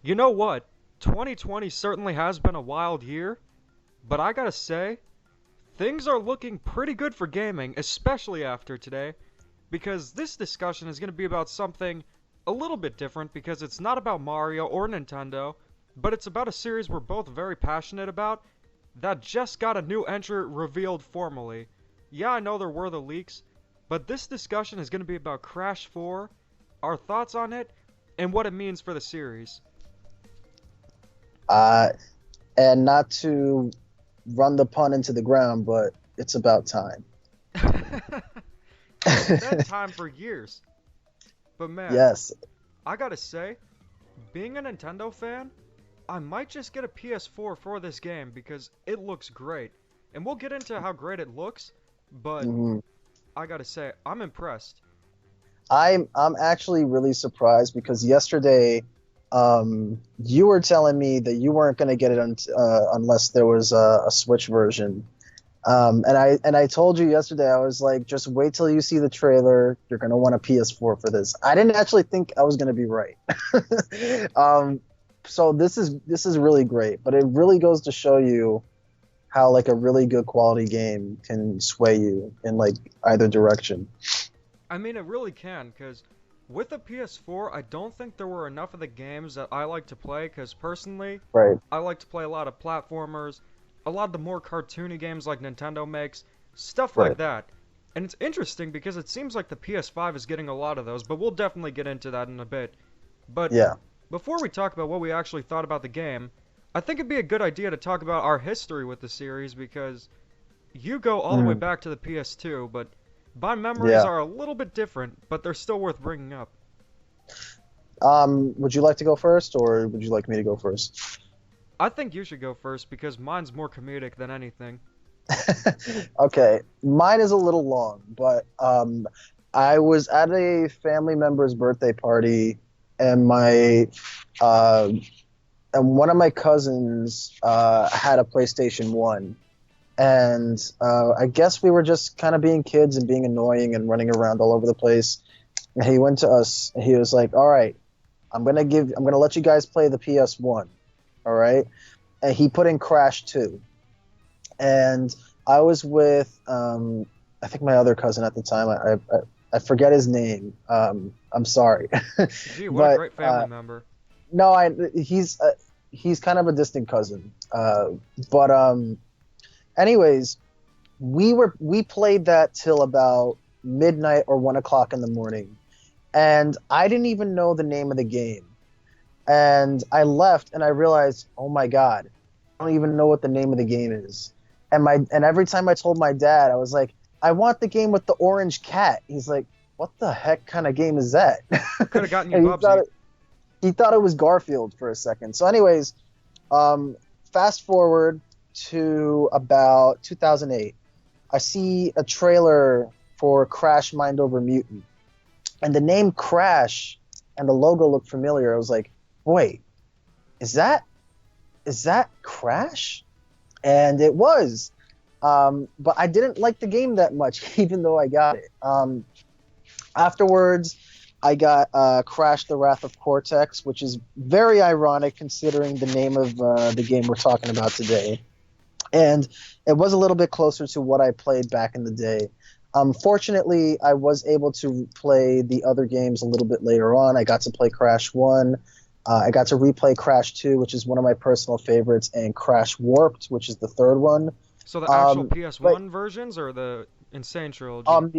You know what? 2020 certainly has been a wild year, but I gotta say, things are looking pretty good for gaming, especially after today, because this discussion is gonna be about something a little bit different because it's not about Mario or Nintendo, but it's about a series we're both very passionate about that just got a new entry revealed formally. Yeah, I know there were the leaks, but this discussion is gonna be about Crash 4, our thoughts on it, and what it means for the series. Uh, and not to run the pun into the ground, but it's about time. It's been time for years. But man, Yes. I gotta say, being a Nintendo fan, I might just get a PS4 for this game because it looks great. And we'll get into how great it looks, but hmm I gotta say, I'm impressed. I'm actually really surprised because yesterday, you were telling me that you weren't going to get it unless there was a Switch version. And I told you yesterday, I was like, just wait till you see the trailer. You're going to want a PS4 for this. I didn't actually think I was going to be right. um, so this is really great, but it really goes to show you how like a really good quality game can sway you in like either direction. I mean, it really can, because with a PS4, I don't think there were enough of the games that I like to play, because personally, Right. I like to play a lot of platformers, a lot of the more cartoony games like Nintendo makes, stuff like Right. that. And it's interesting because it seems like the PS5 is getting a lot of those, but we'll definitely get into that in a bit. But Yeah. before we talk about what we actually thought about the game, I think it'd be a good idea to talk about our history with the series because you go all the way Mhm. back to the PS2, but my memories Yeah. are a little bit different, but they're still worth bringing up. Would you like to go first, or would you like me to go first? I think you should go first because mine's more comedic than anything. Okay, mine is a little long, but I was at a family member's birthday party, and my uh, and one of my cousins had a PlayStation 1, and I guess we were just kind of being kids and being annoying and running around all over the place. And he went to us, and he was like, "All right, I'm gonna let you guys play the PS1, all right?" And he put in Crash 2. And I was with I think my other cousin at the time. I forget his name. I'm sorry, Gee, what a but great family member. no, I he's kind of a distant cousin. But anyways, we played that till about midnight or 1 o'clock in the morning, and I didn't even know the name of the game. And I left, and I realized, oh my god, I don't even know what the name of the game is. And every time I told my dad, I was like, I want the game with the orange cat. He's like, what the heck kind of game is that? Could have gotten you And Bubsy. he thought it was Garfield for a second. So, anyways, um, fast forward to about 2008. I see a trailer for Crash Mind Over Mutant, and the name Crash and the logo looked familiar. I was like, wait, is that Crash? And it was. But I didn't like the game that much, even though I got it. Afterwards, I got Crash: The Wrath of Cortex, which is very ironic considering the name of the game we're talking about today. And it was a little bit closer to what I played back in the day. Fortunately, I was able to play the other games a little bit later on. I got to play Crash 1. I got to replay Crash 2, which is one of my personal favorites, and Crash Warped, which is the third one. So the actual Um, but PS1 versions or the Insane Trilogy? um,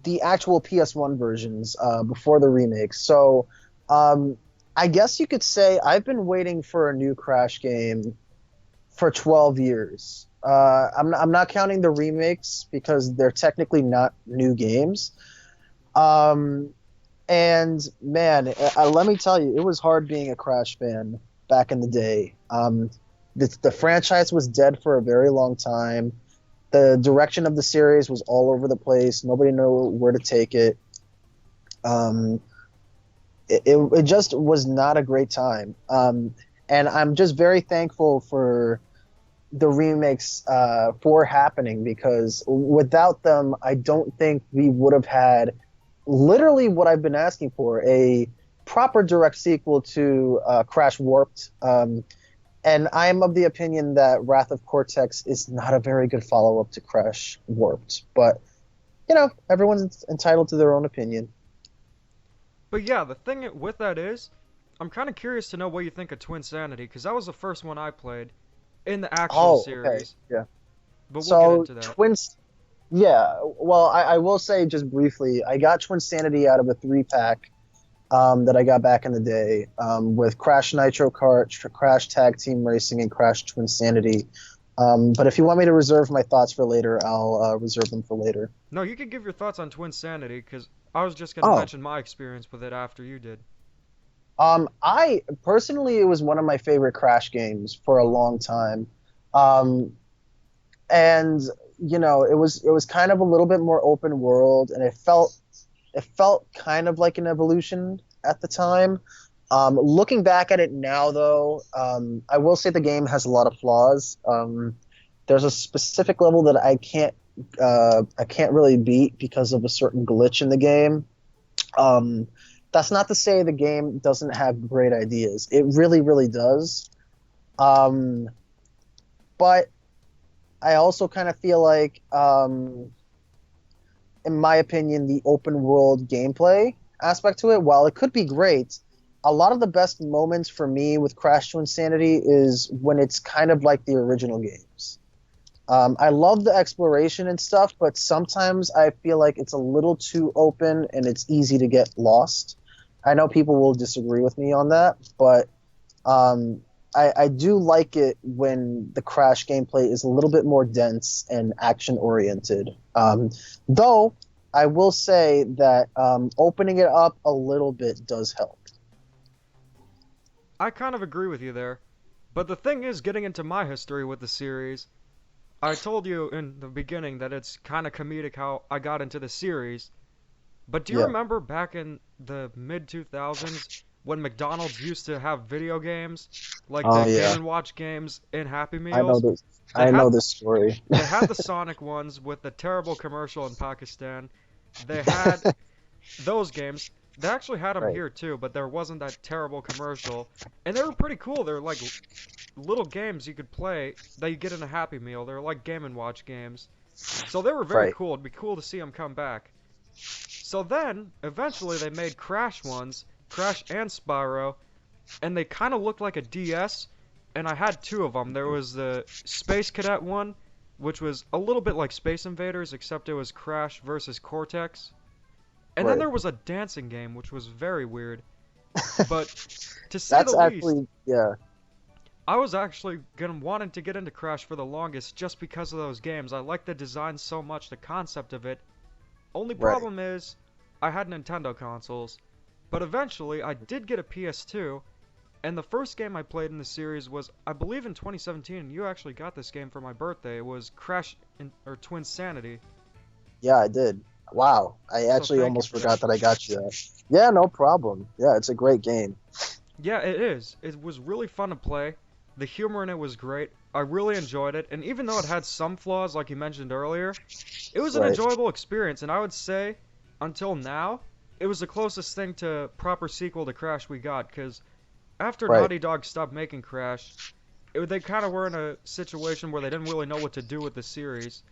the actual PS1 versions before the remakes. So um, I guess you could say I've been waiting for a new Crash game for 12 years. I'm not counting the remakes because they're technically not new games. Um, and man, let me tell you, it was hard being a Crash fan back in the day. The franchise was dead for a very long time. The direction of the series was all over the place. Nobody knew where to take it. Um, it just was not a great time. And I'm just very thankful for the remakes for happening because without them, I don't think we would have had literally what I've been asking for, a proper direct sequel to Crash Warped. And I am of the opinion that Wrath of Cortex is not a very good follow-up to Crash Warped. But, everyone's entitled to their own opinion. But yeah, the thing with that is, I'm kind of curious to know what you think of Twinsanity, because that was the first one I played in the actual Oh, okay. series. Yeah. But we'll get So, into that. Yeah, well, I will say just briefly, I got Twinsanity out of a 3-pack that I got back in the day with Crash Nitro Kart, Crash Tag Team Racing, and Crash Twinsanity. But if you want me to reserve my thoughts for later, I'll reserve them for later. No, you can give your thoughts on Twinsanity, because I was just going to Oh, mention my experience with it after you did. I personally, it was one of my favorite Crash games for a long time. Um, and it was kind of a little bit more open world, and it felt kind of like an evolution at the time. Looking back at it now, though, I will say the game has a lot of flaws. There's a specific level that I can't really beat because of a certain glitch in the game. Um, that's not to say the game doesn't have great ideas. It really, really does. Um, but I also kind of feel like, in my opinion, the open world gameplay aspect to it, while it could be great, a lot of the best moments for me with Crash to Insanity is when it's kind of like the original games. I love the exploration and stuff, but sometimes I feel like it's a little too open and it's easy to get lost. I know people will disagree with me on that, but um, I do like it when the Crash gameplay is a little bit more dense and action oriented. Though I will say that opening it up a little bit does help. I kind of agree with you there. But the thing is, getting into my history with the series, I told you in the beginning that it's kind of comedic how I got into the series. But do you Yeah. remember back in the mid 2000s when McDonald's used to have video games, like Oh the Game yeah, and Watch games in Happy I know Meals? this. They I know had this story. they had the Sonic ones with the terrible commercial in Pakistan. They had those games. They actually had them Right. here too, but there wasn't that terrible commercial. And they were pretty cool. They're like little games you could play that you get in a Happy Meal. They're like Game and Watch games. So they were very Right. cool. It'd be cool to see them come back. So then, eventually, they made Crash ones, Crash and Spyro, and they kind of looked like a DS. And I had two of them. There was the Space Cadet one, which was a little bit like Space Invaders, except it was Crash versus Cortex. And then Right. there was a dancing game, which was very weird. But to say the That's least, actually, yeah. I was actually wanting to get into Crash for the longest just because of those games. I like the design so much, the concept of it. Only Right. problem is, I had Nintendo consoles. But eventually, I did get a PS2, and the first game I played in the series was, I believe in 2017, and you actually got this game for my birthday. It was or Twinsanity. Yeah, I did. Wow. I So actually thank you almost for forgot that. that I got you that. Yeah, no problem. Yeah, it's a great game. Yeah, it is. It was really fun to play. The humor in it was great. I really enjoyed it, and even though it had some flaws, like you mentioned earlier, it was an Right. enjoyable experience, and I would say, until now, it was the closest thing to proper sequel to Crash we got, because after Right. Naughty Dog stopped making Crash, they kind of were in a situation where they didn't really know what to do with the series.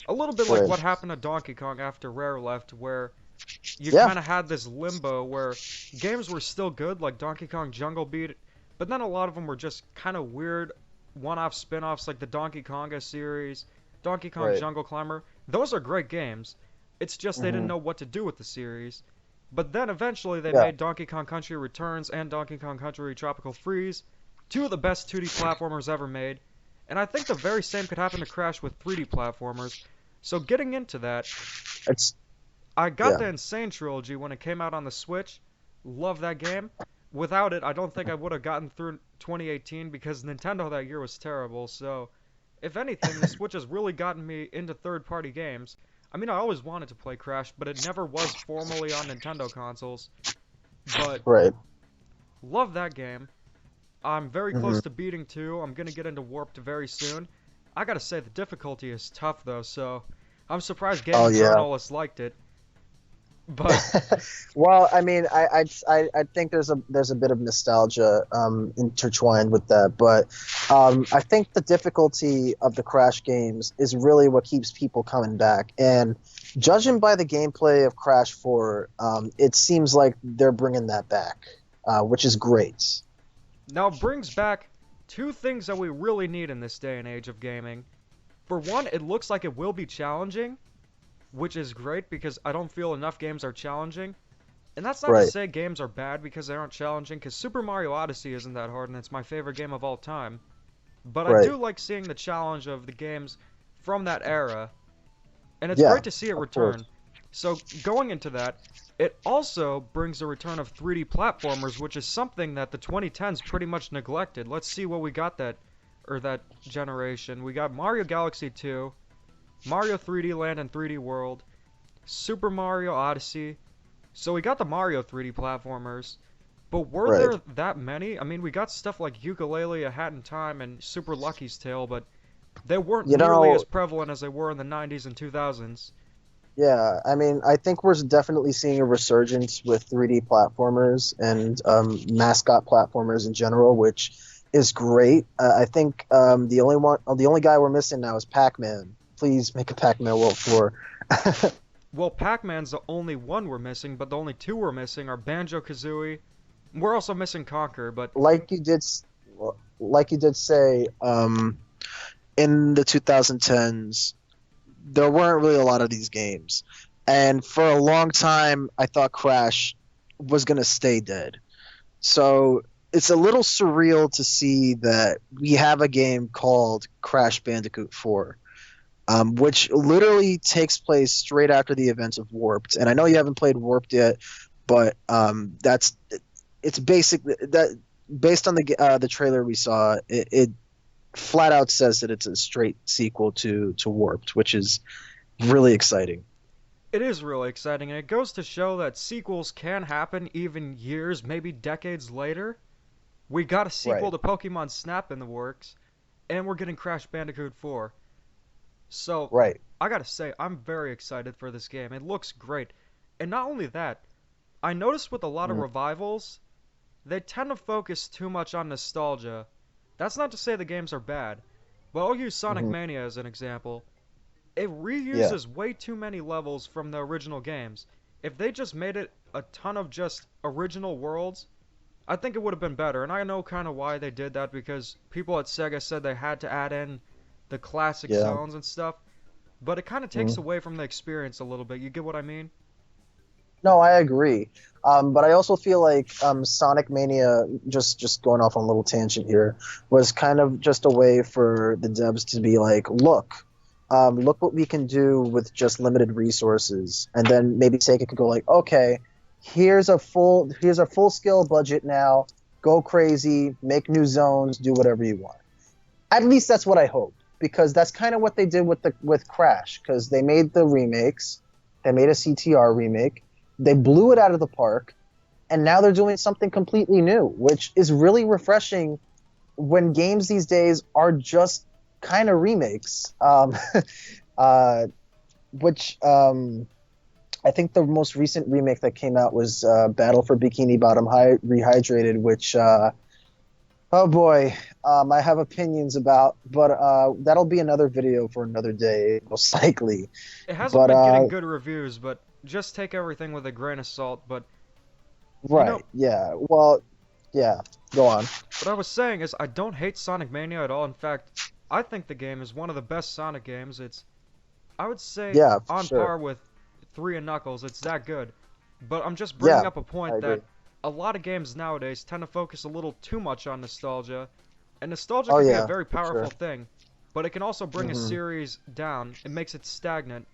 A little bit like Right. what happened to Donkey Kong after Rare left, where you Yeah. kind of had this limbo where games were still good, like Donkey Kong Jungle Beat, but then a lot of them were just kind of weird one-off spin-offs like the Donkey Konga series, Donkey Kong Right. Jungle Climber. Those are great games. It's just they didn't Hmm. know what to do with the series. But then eventually they Yeah. made Donkey Kong Country Returns and Donkey Kong Country Tropical Freeze, two of the best 2D platformers ever made. And I think the very same could happen to Crash with 3D platformers. So getting into that, It's I got yeah. the Insane Trilogy when it came out on the Switch. Love that game. Without it, I don't think I would have gotten through 2018 because Nintendo that year was terrible. So, if anything, the Switch has really gotten me into third-party games. I mean, I always wanted to play Crash, but it never was formally on Nintendo consoles. But Right. love that game. I'm very Hmm. close to beating 2. I'm gonna get into Warped very soon. I gotta say the difficulty is tough though, so I'm surprised Oh gaming yeah. journalists liked it. But Well, I mean, I think there's a bit of nostalgia intertwined with that, but I think the difficulty of the Crash games is really what keeps people coming back. And judging by the gameplay of Crash 4, it seems like they're bringing that back, which is great. now it brings back two things that we really need in this day and age of gaming. For one, it looks like it will be challenging, which is great because I don't feel enough games are challenging. And that's not to Right, say games are bad because they aren't challenging, because Super Mario Odyssey isn't that hard and it's my favorite game of all time. But I right, do like seeing the challenge of the games from that era, and it's yeah, great to see it of course. return. So going into that, it also brings the return of 3D platformers, which is something that the 2010s pretty much neglected. Let's see what we got that generation. We got Mario Galaxy 2, Mario 3D Land and 3D World, Super Mario Odyssey. So we got the Mario 3D platformers, but were Right. there that many? I mean, we got stuff like Yooka-Laylee, A Hat in Time, and Super Lucky's Tale, but they weren't You nearly as know, prevalent as they were in the 90s and 2000s. yeah, I mean, I think we're definitely seeing a resurgence with 3D platformers and mascot platformers in general, which is great. I think the only guy we're missing now is Pac-Man. Please make a Pac-Man World 4. Well, Pac-Man's the only one we're missing, but the only two we're missing are Banjo-Kazooie. We're also missing Conker, but Like you did, like you did say, in the 2010s, there weren't really a lot of these games, and for a long time, I thought Crash was gonna stay dead. So it's a little surreal to see that we have a game called Crash Bandicoot 4, which literally takes place straight after the events of Warped. And I know you haven't played Warped yet, but it's basically that based on the trailer we saw, it flat out says that it's a straight sequel to Warped, which is really exciting. it is really exciting, and it goes to show that sequels can happen even years, maybe decades later. We got a sequel Right. to Pokemon Snap in the works, and we're getting Crash Bandicoot 4. So, Right. I gotta say, I'm very excited for this game. It looks great. And not only that, I noticed with a lot of Mm, revivals, they tend to focus too much on nostalgia. That's not to say the games are bad, but I'll use Sonic mhm. Mania as an example. It Yeah. reuses way too many levels from the original games. If they just made it a ton of just original worlds, I think it would have been better. And I know kind of why they did that because people at Sega said they had to add in the classic Yeah. zones and stuff, but it kind of takes Mhm. away from the experience a little bit. You get what I mean? No, I agree. But I also feel like Sonic Mania, just going off on a little tangent here, was kind of just a way for the devs to be like, look what we can do with just limited resources, and then maybe Sega could go like, okay, here's a full scale budget now, go crazy, make new zones, do whatever you want. At least that's what I hope, because that's kind of what they did with Crash, because they made the remakes, they made a CTR remake, they blew it out of the park, and now they're doing something completely new, which is really refreshing when games these days are just kind of remakes. Uh, which I think the most recent remake that came out was Battle for Bikini Bottom Rehydrated, which oh boy, I have opinions about, but that'll be another video for another day, most likely. It hasn't But been getting good reviews, but just take everything with a grain of salt. But, you know, right, yeah, well, yeah, go on. what I was saying is I don't hate Sonic Mania at all. In fact, I think the game is one of the best Sonic games. It's, I would say, Yeah, for on sure. par with 3 and Knuckles. It's that good. But I'm just bringing Yeah, up a I point agree. that a lot of games nowadays tend to focus a little too much on nostalgia. And nostalgia Oh can be a yeah, very for powerful sure. thing, but it can also bring a Hmm. series down. It makes it stagnant.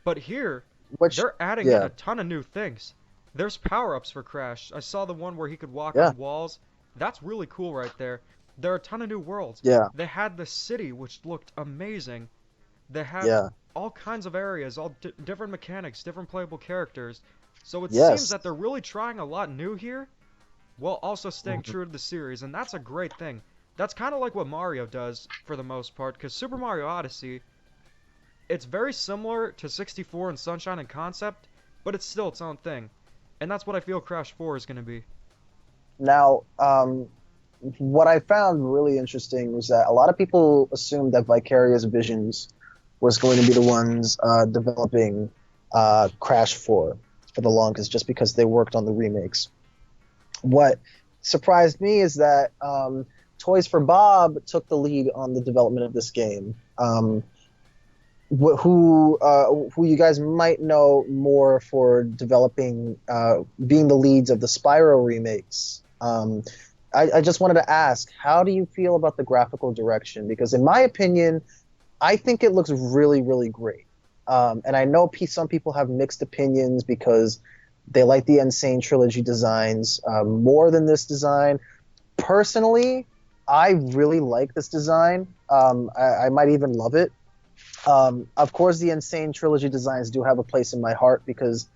But here, Which, they're adding in yeah, a ton of new things. There's power-ups for Crash. I saw the one where he could walk yeah, on walls. That's really cool right there. There are a ton of new worlds. yeah, They had the city, which looked amazing. They have yeah, all kinds of areas, all different mechanics, different playable characters. So it seems yes. that they're really trying a lot new here, while also staying Mhm. true to the series, and that's a great thing. That's kind of like what Mario does for the most part, because Super Mario Odyssey, it's very similar to 64 and Sunshine in concept, but it's still its own thing. And that's what I feel Crash 4 is going to be. Now, what I found really interesting was that a lot of people assumed that Vicarious Visions was going to be the ones developing Crash 4 for the longest, just because they worked on the remakes. What surprised me is that Toys for Bob took the lead on the development of this game. Who you guys might know more for developing, being the leads of the Spyro remakes. I just wanted to ask, how do you feel about the graphical direction? Because in my opinion, I think it looks really, really great. And I know some people have mixed opinions because they like the Insane Trilogy designs more than this design. Personally, I really like this design. I might even love it. Of course, the Insane Trilogy designs do have a place in my heart because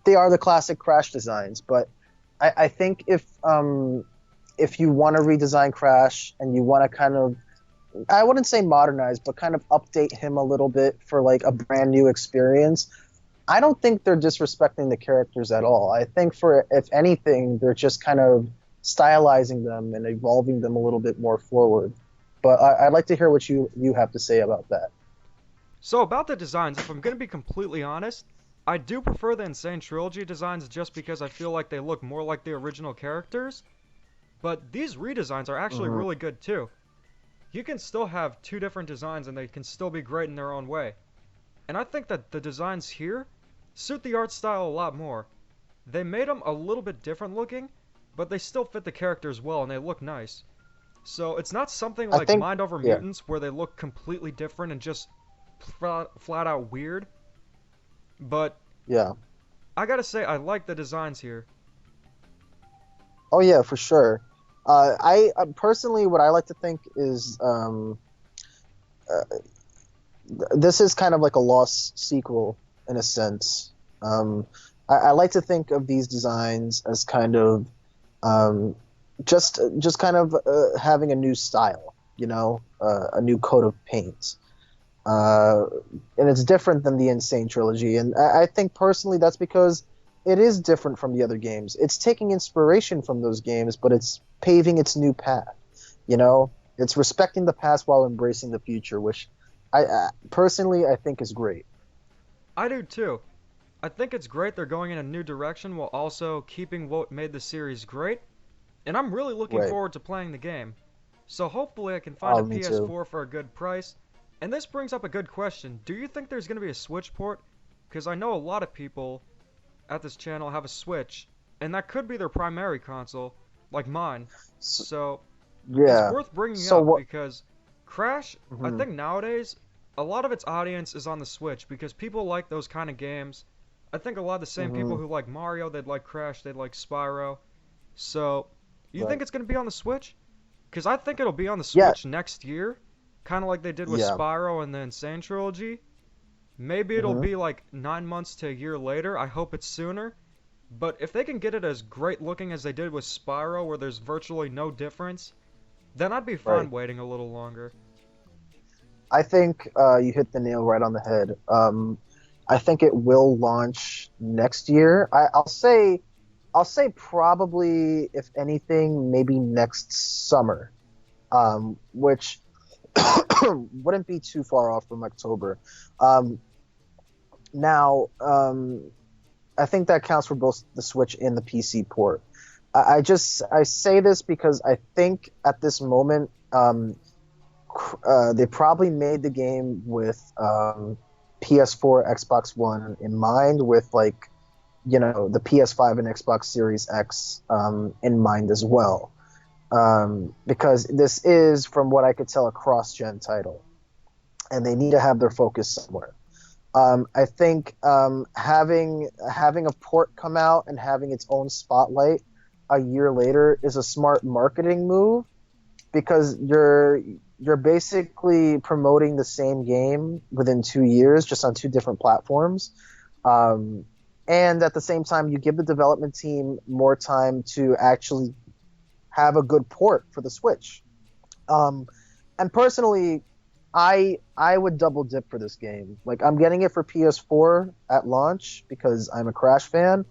they are the classic Crash designs. But I think if you want to redesign Crash and you want to kind of, I wouldn't say modernize, but kind of update him a little bit for like a brand new experience, I don't think they're disrespecting the characters at all. I think if anything, they're just kind of stylizing them and evolving them a little bit more forward. But I'd like to hear what you have to say about that. So about the designs, if I'm going to be completely honest, I do prefer the Insane Trilogy designs just because I feel like they look more like the original characters. But these redesigns are actually really good too. You can still have two different designs and they can still be great in their own way. And I think that the designs here suit the art style a lot more. They made them a little bit different looking, but they still fit the characters well and they look nice. So it's not something like Mind Over Mutants where they look completely different and just flat out weird. But yeah, I gotta say I like the designs here. Oh yeah, for sure. I personally, what I like to think is this is kind of like a lost sequel in a sense. I like to think of these designs as kind of just kind of having a new style, a new coat of paint. And it's different than the Insane Trilogy. And I think personally that's because it is different from the other games. It's taking inspiration from those games, but it's paving its new path. It's respecting the past while embracing the future, which I personally think is great. I do too. I think it's great they're going in a new direction while also keeping what made the series great. And I'm really looking forward to playing the game. So hopefully I can find a PS4 for a good price. And this brings up a good question. Do you think there's going to be a Switch port? Because I know a lot of people at this channel have a Switch, and that could be their primary console, like mine. So yeah, it's worth bringing up because Crash, I think nowadays, a lot of its audience is on the Switch because people like those kind of games. I think a lot of the same people who like Mario, they'd like Crash, they'd like Spyro. So, you think it's going to be on the Switch? Because I think it'll be on the Switch next year, kind of like they did with Spyro and the Insane Trilogy. Maybe it'll be like 9 months to a year later. I hope it's sooner. But if they can get it as great looking as they did with Spyro, where there's virtually no difference, then I'd be fine waiting a little longer. I think you hit the nail right on the head. I think it will launch next year. I'll say probably, if anything, maybe next summer, which wouldn't be too far off from October. Now, I think that counts for both the Switch and the PC port. I say this because I think at this moment they probably made the game with PS4, Xbox One in mind, with the PS5 and Xbox Series X in mind as well, because this is, from what I could tell, a cross-gen title, and they need to have their focus somewhere. I think having a port come out and having its own spotlight a year later is a smart marketing move, because you're basically promoting the same game within 2 years, just on two different platforms. And at the same time, you give the development team more time to actually have a good port for the Switch. And personally, I would double dip for this game. Like I'm getting it for PS4 at launch because I'm a Crash fan.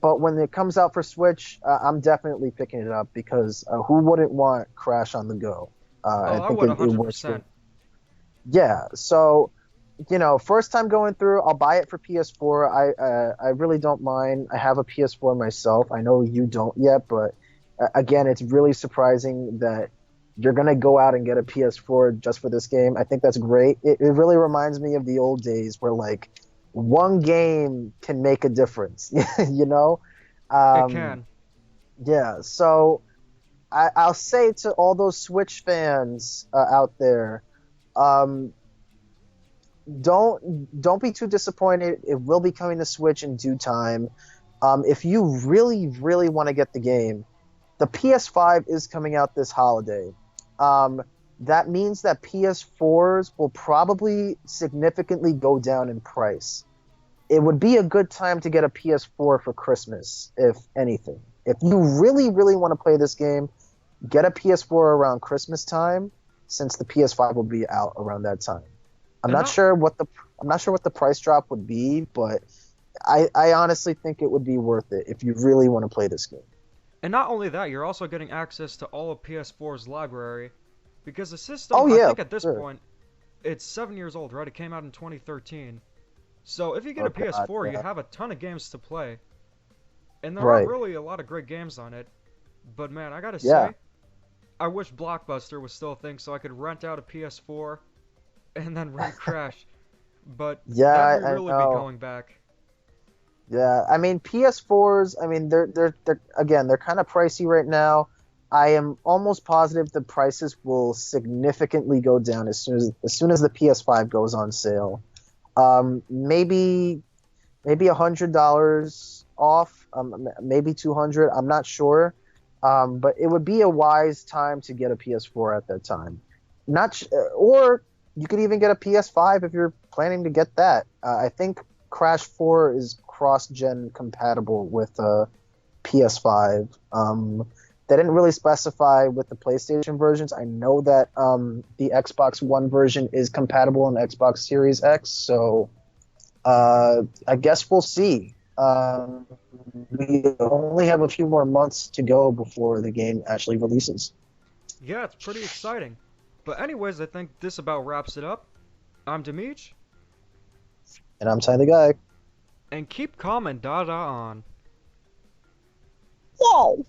But when it comes out for Switch, I'm definitely picking it up because who wouldn't want Crash on the go? Oh, I I think would it works for. 100%. Yeah, so first time going through, I'll buy it for PS4. I really don't mind. I have a PS4 myself. I know you don't yet, but again, it's really surprising that you're gonna go out and get a PS4 just for this game. I think that's great. It really reminds me of the old days where like one game can make a difference, you know? It Um, can. yeah, so I'll say to all those Switch fans out there, um, don't be too disappointed. It will be coming to Switch in due time. If you really, really want to get the game, the PS5 is coming out this holiday. Um, that means that PS4s will probably significantly go down in price. It would be a good time to get a PS4 for Christmas, if anything. If you really, really want to play this game, get a PS4 around Christmas time, since the PS5 will be out around that time. I'm And not not sure what the price drop would be, but I honestly think it would be worth it if you really want to play this game. and not only that, you're also getting access to all of PS4's library because the system, Oh I yeah, think at for this sure. point, it's 7 years old, right? It came out in 2013. So if you get Oh a god, PS4, you yeah. have a ton of games to play, and there are Right. really a lot of great games on it. But man, I gotta Yeah. say, I wish Blockbuster was still a thing so I could rent out a PS4 and then rent Crash. But Yeah, that may I really be know. going back. Yeah, I mean PS4s. I mean they're again they're kind of pricey right now. I am almost positive the prices will significantly go down as soon as the PS5 goes on sale. Maybe $100 off. Maybe 200. I'm not sure. But it would be a wise time to get a PS4 at that time. Not or you could even get a PS5 if you're planning to get that. I think Crash 4 is cross-gen compatible with PS5. They didn't really specify with the PlayStation versions. I know that the Xbox One version is compatible on Xbox Series X, so I guess we'll see. We only have a few more months to go before the game actually releases. Yeah, it's pretty exciting. But anyways, I think this about wraps it up. I'm Demeech, And I'm Ty the Guy. and keep calm and da-da on. Whoa!